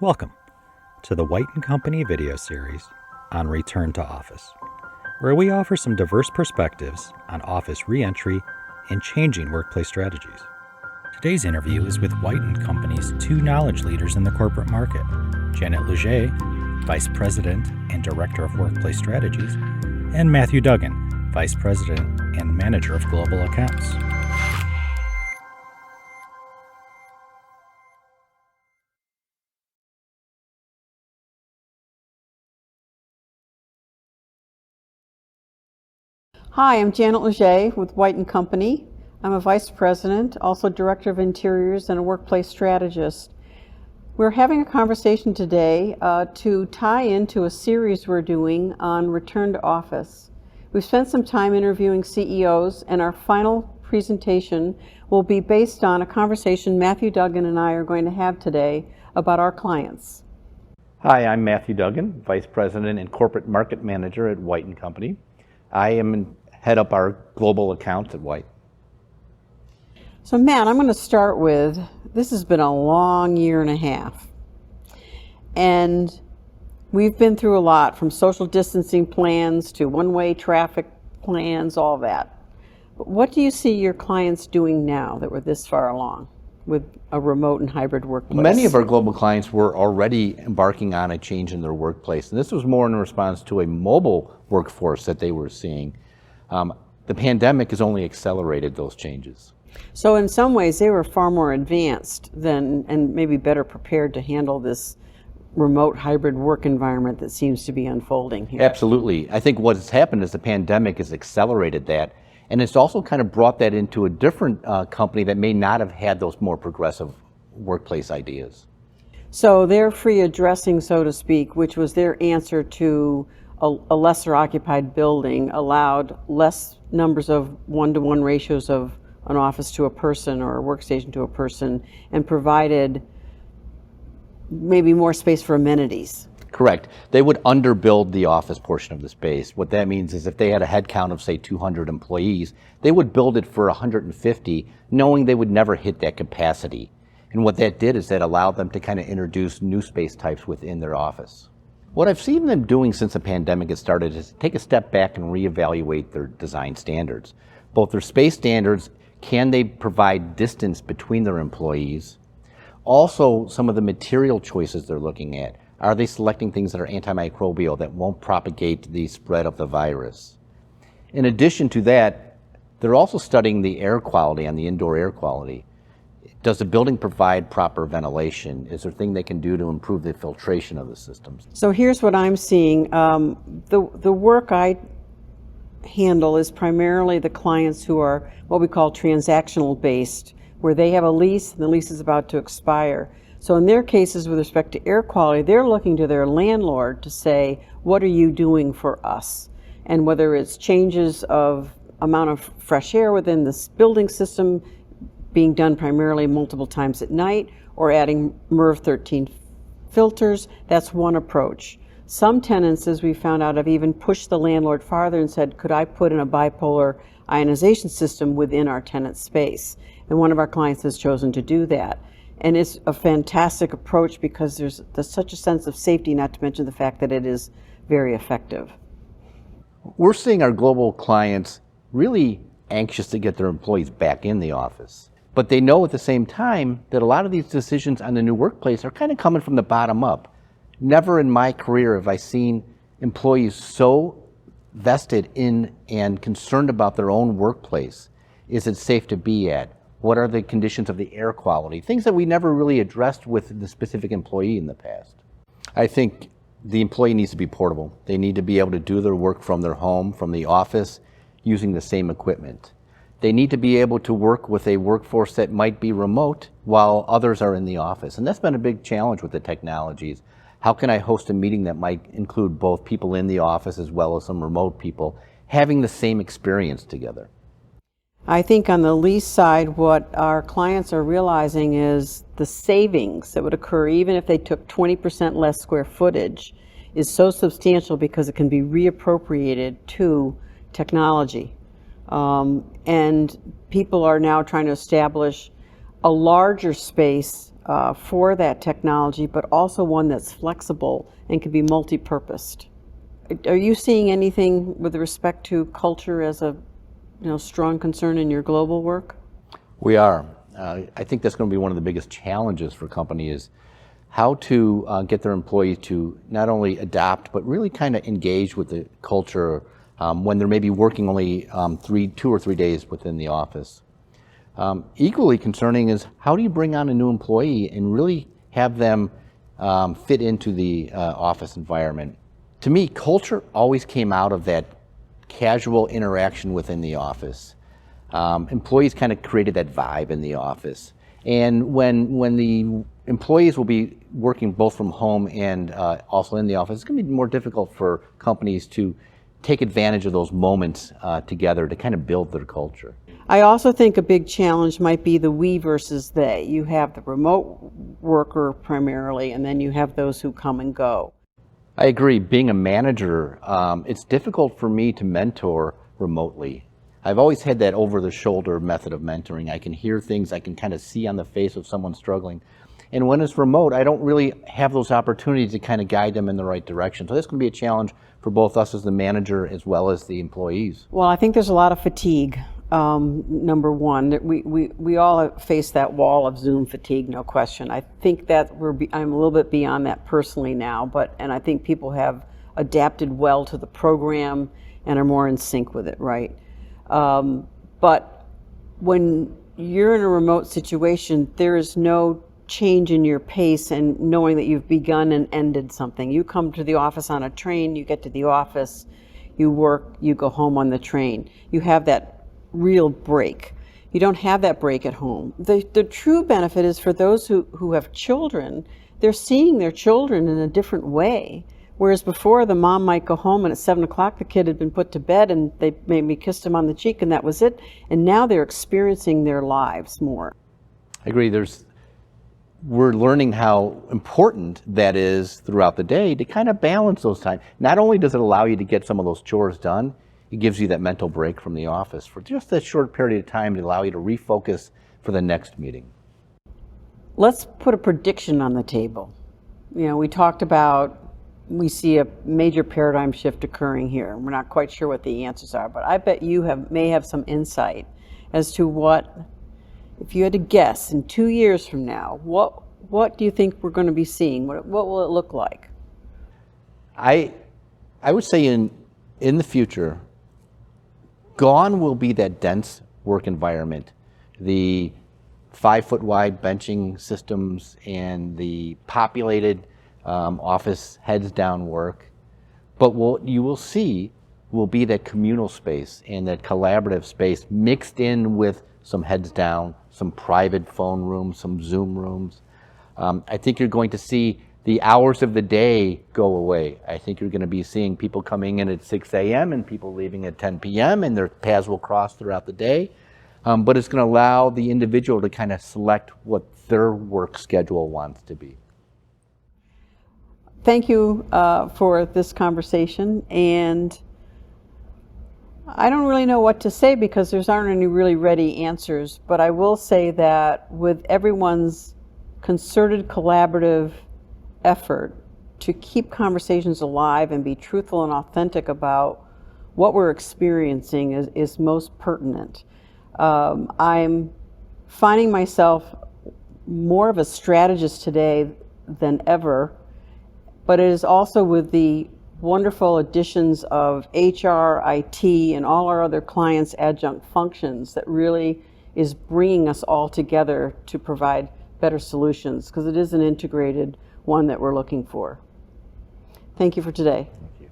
Welcome to the Wight & Company video series on Return to Office, where we offer some diverse perspectives on office re-entry and changing workplace strategies. Today's interview is with Wight & Company's two knowledge leaders in the corporate market, Janet Lougée, Vice President and Director of Workplace Strategies, and Matthew Duggan, Vice President and Manager of Global Accounts. Hi, I'm Janet Lougée with Wight & Company. I'm a Vice President, also Director of Interiors and a Workplace Strategist. We're having a conversation today to tie into a series we're doing on return to office. We've spent some time interviewing CEOs, and our final presentation will be based on a conversation Matthew Duggan and I are going to have today about our clients. Hi, I'm Matthew Duggan, Vice President and Corporate Market Manager at Wight & Company. I head up our global accounts at Wight. So Matt, I'm going to start with, this has been a long year and a half. And we've been through a lot, from social distancing plans to one-way traffic plans, all that. But what do you see your clients doing now that we're this far along with a remote and hybrid workplace? Many of our global clients were already embarking on a change in their workplace, and this was more in response to a mobile workforce that they were seeing. The pandemic has only accelerated those changes. So in some ways they were far more advanced than, and maybe better prepared to handle this remote hybrid work environment that seems to be unfolding here. Absolutely. I think what has happened is the pandemic has accelerated that, and it's also kind of brought that into a different company that may not have had those more progressive workplace ideas. So their free addressing, so to speak, which was their answer to a lesser occupied building, allowed less numbers of one-to-one ratios of an office to a person or a workstation to a person, and provided maybe more space for amenities. Correct. They would underbuild the office portion of the space. What that means is if they had a head count of, say, 200 employees, they would build it for 150, knowing they would never hit that capacity. And what that did is that allowed them to kind of introduce new space types within their office. What I've seen them doing since the pandemic has started is take a step back and reevaluate their design standards. Both their space standards, can they provide distance between their employees? Also, some of the material choices they're looking at. Are they selecting things that are antimicrobial, that won't propagate the spread of the virus? In addition to that, they're also studying the air quality and the indoor air quality. Does the building provide proper ventilation? Is there a thing they can do to improve the filtration of the systems? So here's what I'm seeing. The work I handle is primarily the clients who are what we call transactional based, where they have a lease and the lease is about to expire. So in their cases with respect to air quality, they're looking to their landlord to say, what are you doing for us? And whether it's changes of amount of fresh air within this building system being done primarily multiple times at night, or adding MERV 13 filters, that's one approach. Some tenants, as we found out, have even pushed the landlord farther and said, could I put in a bipolar ionization system within our tenant space? And one of our clients has chosen to do that. And it's a fantastic approach because there's such a sense of safety, not to mention the fact that it is very effective. We're seeing our global clients really anxious to get their employees back in the office. But they know at the same time that a lot of these decisions on the new workplace are kind of coming from the bottom up. Never in my career have I seen employees so vested in and concerned about their own workplace. Is it safe to be at? What are the conditions of the air quality? Things that we never really addressed with the specific employee in the past. I think the employee needs to be portable. They need to be able to do their work from their home, from the office, using the same equipment. They need to be able to work with a workforce that might be remote while others are in the office. And that's been a big challenge with the technologies. How can I host a meeting that might include both people in the office as well as some remote people having the same experience together? I think on the lease side, what our clients are realizing is the savings that would occur even if they took 20% less square footage is so substantial because it can be reappropriated to technology. And people are now trying to establish a larger space for that technology, but also one that's flexible and can be multi-purposed. Are you seeing anything with respect to culture as a strong concern in your global work? We are. I think that's going to be one of the biggest challenges for companies, how to get their employees to not only adapt, but really kind of engage with the culture when they're maybe working only 2 or 3 days within the office. Equally concerning is how do you bring on a new employee and really have them fit into the office environment? To me, culture always came out of that casual interaction within the office. Employees kind of created that vibe in the office. And when the employees will be working both from home and also in the office, it's going to be more difficult for companies to take advantage of those moments together to kind of build their culture. I also think a big challenge might be the we versus they. You have the remote worker primarily, and then you have those who come and go. I agree. Being a manager, it's difficult for me to mentor remotely. I've always had that over-the-shoulder method of mentoring. I can hear things, I can kind of see on the face of someone struggling. And when it's remote, I don't really have those opportunities to kind of guide them in the right direction. So that's going to be a challenge for both us as the manager as well as the employees. Well, I think there's a lot of fatigue. Number one, we all face that wall of Zoom fatigue, no question. I think that I'm a little bit beyond that personally now, and I think people have adapted well to the program and are more in sync with it, right? But when you're in a remote situation, there is no change in your pace and knowing that you've begun and ended something. You come to the office on a train, you get to the office, you work, you go home on the train. You have that real break. You don't have that break at home. The true benefit is for those who have children, they're seeing their children in a different way. Whereas before, the mom might go home and at 7 o'clock the kid had been put to bed and they maybe kissed him on the cheek and that was it. And now they're experiencing their lives more. I agree. We're learning how important that is throughout the day to kind of balance those times. Not only does it allow you to get some of those chores done, it gives you that mental break from the office for just that short period of time to allow you to refocus for the next meeting. Let's put a prediction on the table. We talked about we see a major paradigm shift occurring here. We're not quite sure what the answers are, but I bet you may have some insight as to what, if you had to guess, in 2 years from now, what do you think we're going to be seeing? What will it look like? I would say in the future, gone will be that dense work environment, the 5-foot wide benching systems and the populated office heads down work. But what you will see will be that communal space and that collaborative space mixed in with some heads down, some private phone rooms, some Zoom rooms. I think you're going to see the hours of the day go away. I think you're going to be seeing people coming in at 6 a.m. and people leaving at 10 p.m. and their paths will cross throughout the day. But it's going to allow the individual to kind of select what their work schedule wants to be. Thank you for this conversation. And I don't really know what to say because there aren't any really ready answers. But I will say that with everyone's concerted collaborative effort to keep conversations alive and be truthful and authentic about what we're experiencing is most pertinent. I'm finding myself more of a strategist today than ever, but it is also with the wonderful additions of HR, IT, and all our other clients' adjunct functions that really is bringing us all together to provide better solutions, because it is an integrated one that we're looking for. Thank you for today. Thank you.